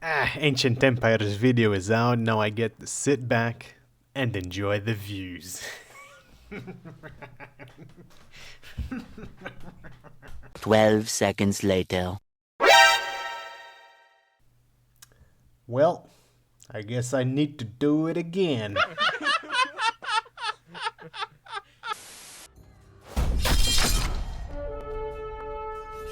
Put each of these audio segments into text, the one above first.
Ancient Empires video is out, now I get to sit back and enjoy the views. 12 seconds later. Well, I guess I need to do it again.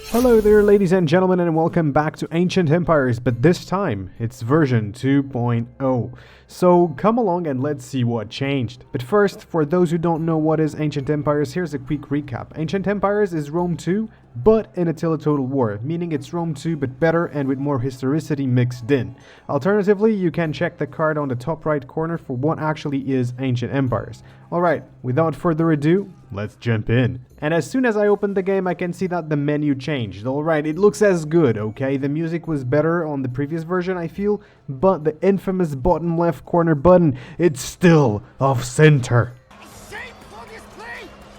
Hello there, ladies and gentlemen, and welcome back to Ancient Empires, but this time it's version 2.0. So come along and let's see what changed. But first, for those who don't know what is Ancient Empires, here's a quick recap. Ancient Empires is Rome 2, but in Attila Total War, meaning it's Rome 2 but better and with more historicity mixed in. Alternatively, you can check the card on the top right corner for what actually is Ancient Empires. Alright, without further ado, let's jump in. And as soon as I open the game, I can see that the menu changed. Alright, it looks as good, okay? The music was better on the previous version, I feel, but the infamous bottom left corner button, it's still off center.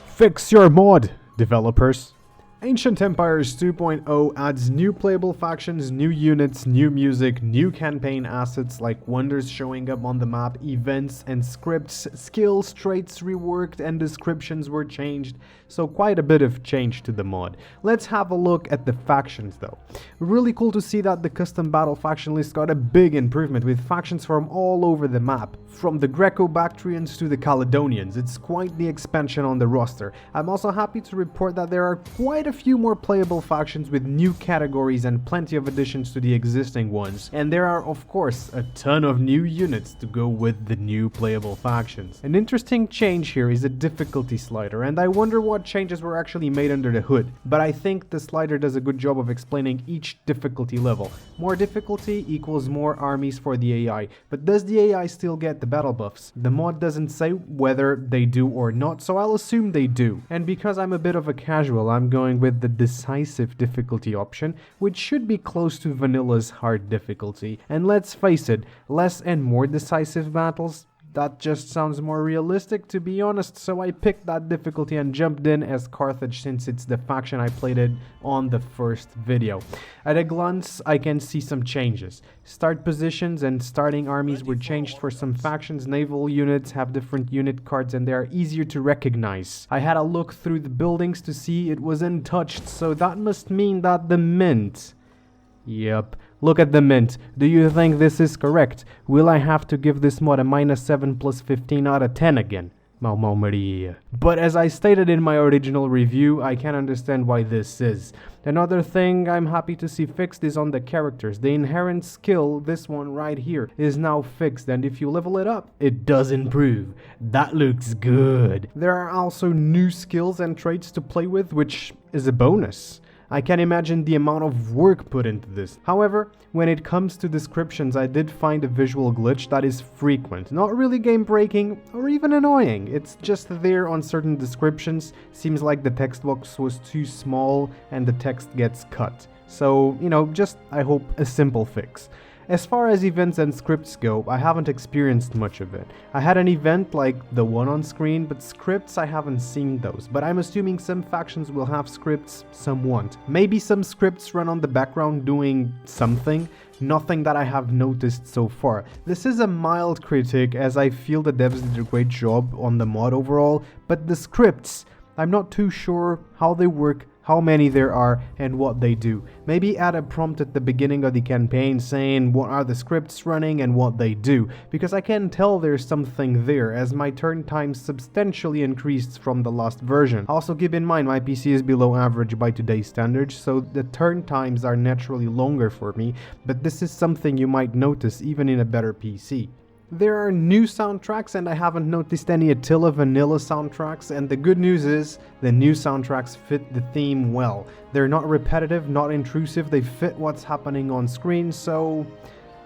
Fix your mod, developers. Ancient Empires 2.0 adds new playable factions, new units, new music, new campaign assets like wonders showing up on the map, events and scripts, skills, traits reworked, and descriptions were changed, so quite a bit of change to the mod. Let's have a look at the factions though. Really cool to see that the custom battle faction list got a big improvement with factions from all over the map. From the Greco-Bactrians to the Caledonians, it's quite the expansion on the roster. I'm also happy to report that there are quite a few more playable factions with new categories and plenty of additions to the existing ones. And there are of course a ton of new units to go with the new playable factions. An interesting change here is a difficulty slider, and I wonder what changes were actually made under the hood. But I think the slider does a good job of explaining each difficulty level. More difficulty equals more armies for the AI, but does the AI still get the battle buffs? The mod doesn't say whether they do or not, so I'll assume they do. And because I'm a bit of a casual, I'm going with the decisive difficulty option, which should be close to vanilla's hard difficulty. And let's face it, less and more decisive battles, that just sounds more realistic, to be honest, so I picked that difficulty and jumped in as Carthage since it's the faction I played it on the first video. At a glance, I can see some changes. Start positions and starting armies were changed for some factions. Naval units have different unit cards and they are easier to recognize. I had a look through the buildings to see it was untouched, so that must mean that the mint... Yep. Look at the mint. Do you think this is correct? Will I have to give this mod a -7 plus 15 out of 10 again? Mau Maria. But as I stated in my original review, I can understand why this is. Another thing I'm happy to see fixed is on the characters. The inherent skill, this one right here, is now fixed, and if you level it up, it does improve. That looks good. There are also new skills and traits to play with, which is a bonus. I can imagine the amount of work put into this. However, when it comes to descriptions, I did find a visual glitch that is frequent. Not really game breaking or even annoying. It's just there on certain descriptions. Seems like the text box was too small and the text gets cut. So, you know, just I hope a simple fix. As far as events and scripts go, I haven't experienced much of it. I had an event like the one on screen, but scripts I haven't seen those. But I'm assuming some factions will have scripts, some won't. Maybe some scripts run on the background doing something. Nothing that I have noticed so far. This is a mild critic as I feel the devs did a great job on the mod overall, but the scripts, I'm not too sure how they work, how many there are, and what they do. Maybe add a prompt at the beginning of the campaign saying what are the scripts running and what they do, because I can tell there's something there as my turn time substantially increased from the last version. Also keep in mind my PC is below average by today's standards, so the turn times are naturally longer for me, but this is something you might notice even in a better PC. There are new soundtracks and I haven't noticed any Attila vanilla soundtracks, and the good news is the new soundtracks fit the theme well. They're not repetitive, not intrusive, they fit what's happening on screen, so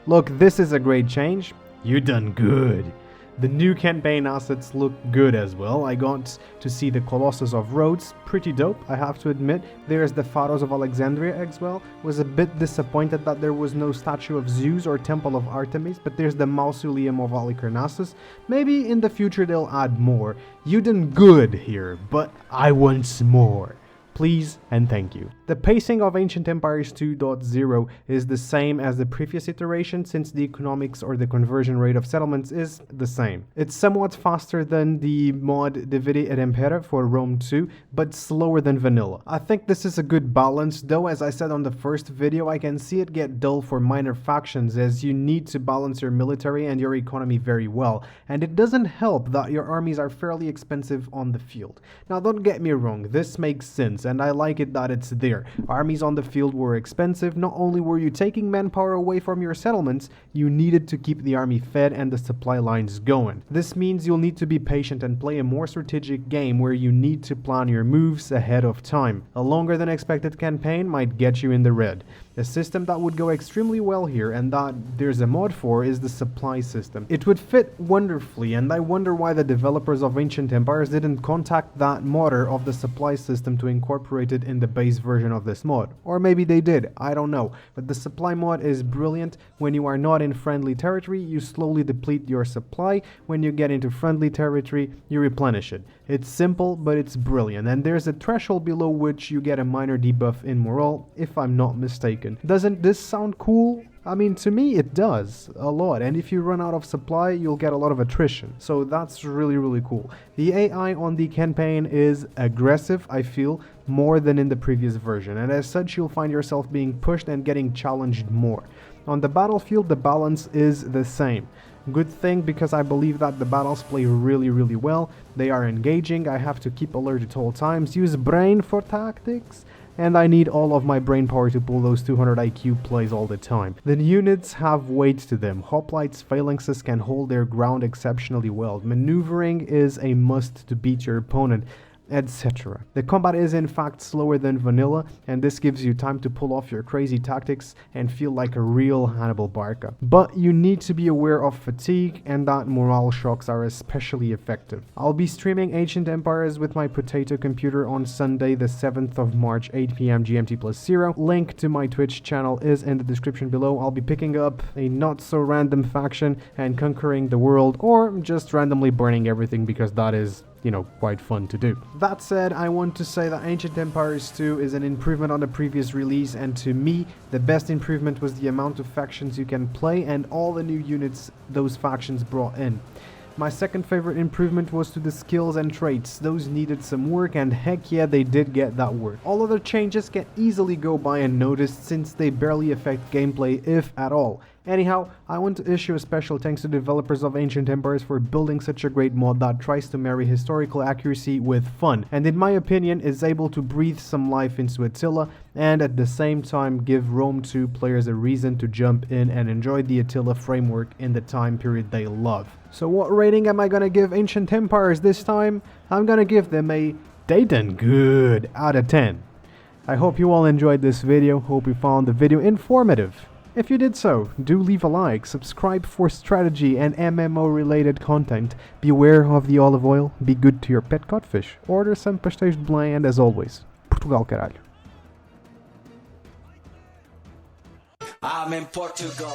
look, this is a great change. You done good. The new campaign assets look good as well. I got to see the Colossus of Rhodes, pretty dope, I have to admit. There's the Pharos of Alexandria as well. Was a bit disappointed that there was no statue of Zeus or Temple of Artemis, but there's the Mausoleum of Halicarnassus. Maybe in the future they'll add more. You done good here, but I want more. Please and thank you. The pacing of Ancient Empires 2.0 is the same as the previous iteration since the economics or the conversion rate of settlements is the same. It's somewhat faster than the mod Dividi et Impera for Rome 2, but slower than vanilla. I think this is a good balance, though as I said on the first video, I can see it get dull for minor factions as you need to balance your military and your economy very well, and it doesn't help that your armies are fairly expensive on the field. Now don't get me wrong, this makes sense and I like it that it's there. Armies on the field were expensive. Not only were you taking manpower away from your settlements, you needed to keep the army fed and the supply lines going. This means you'll need to be patient and play a more strategic game where you need to plan your moves ahead of time. A longer than expected campaign might get you in the red. A system that would go extremely well here and that there's a mod for is the supply system. It would fit wonderfully, and I wonder why the developers of Ancient Empires didn't contact that modder of the supply system to incorporate it in the base version of this mod. Or maybe they did, I don't know. But the supply mod is brilliant. When you are not in friendly territory, you slowly deplete your supply. When you get into friendly territory, you replenish it. It's simple, but it's brilliant, and there's a threshold below which you get a minor debuff in morale, if I'm not mistaken. Doesn't this sound cool? I mean, to me it does a lot, and if you run out of supply you'll get a lot of attrition, so that's really cool. The AI on the campaign is aggressive, I feel, more than in the previous version, and as such you'll find yourself being pushed and getting challenged more. On the battlefield the balance is the same. Good thing, because I believe that the battles play really well. They are engaging, I have to keep alert at all times, use brain for tactics, and I need all of my brain power to pull those 200 IQ plays all the time. The units have weight to them. Hoplites, phalanxes can hold their ground exceptionally well. Maneuvering is a must to beat your opponent, etc. The combat is in fact slower than vanilla, and this gives you time to pull off your crazy tactics and feel like a real Hannibal Barca. But you need to be aware of fatigue, and that morale shocks are especially effective. I'll be streaming Ancient Empires with my potato computer on Sunday the 7th of March, 8 PM GMT+0. Link to my Twitch channel is in the description below. I'll be picking up a not so random faction and conquering the world, or just randomly burning everything because that is, you know, quite fun to do. That said, I want to say that Ancient Empires 2 is an improvement on the previous release, and to me, the best improvement was the amount of factions you can play and all the new units those factions brought in. My second favorite improvement was to the skills and traits. Those needed some work, and heck yeah, they did get that work. All other changes can easily go by unnoticed since they barely affect gameplay, if at all. Anyhow, I want to issue a special thanks to the developers of Ancient Empires for building such a great mod that tries to marry historical accuracy with fun, and in my opinion is able to breathe some life into Attila, and at the same time give Rome 2 players a reason to jump in and enjoy the Attila framework in the time period they love. So what rating am I gonna give Ancient Empires this time? I'm gonna give them a "they done good" out of 10. I hope you all enjoyed this video, hope you found the video informative. If you did so, do leave a like, subscribe for strategy and MMO related content, beware of the olive oil, be good to your pet codfish, order some pastéis de Belém, and as always, Portugal caralho. I'm in Portugal.